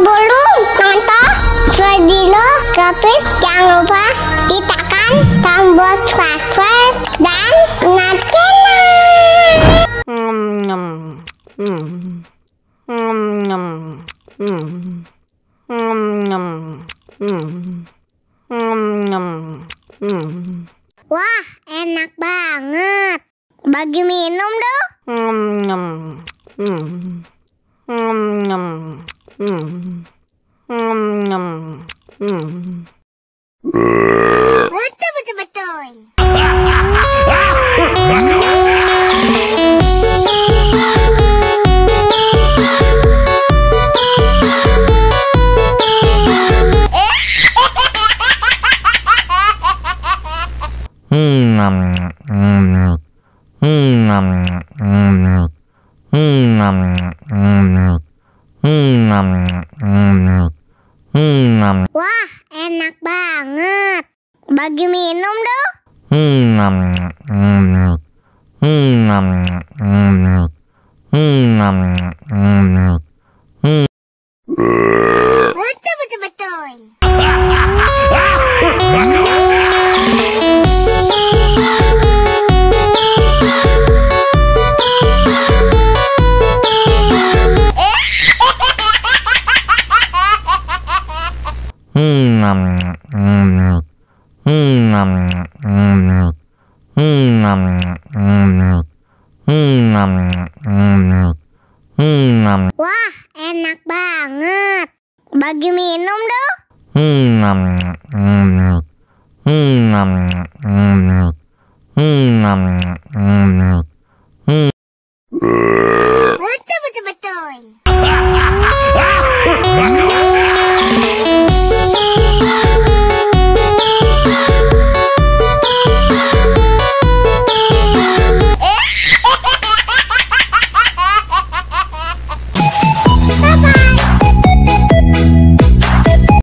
Sebelum nonton video Gavin, jangan lupa ditekan tombol subscribe dan nyalakan. Wah, enak banget. Bagi minum dong. Betul. Wah, enak banget. Bagi minum dong. Betul. Wah, enak banget. Bagi minum dong. Betul.